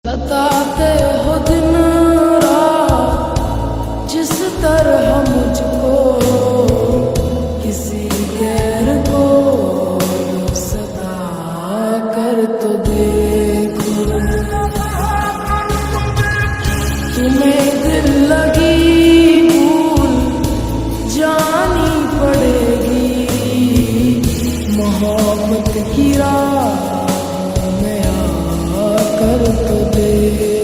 बताते हो दिन रात जिस तरह मुझको किसी गैर को सता कर तो देखो। तुम्हें दिल लगी भूल जानी पड़ेगी, मोहब्बत की राह में आकर तो देखो।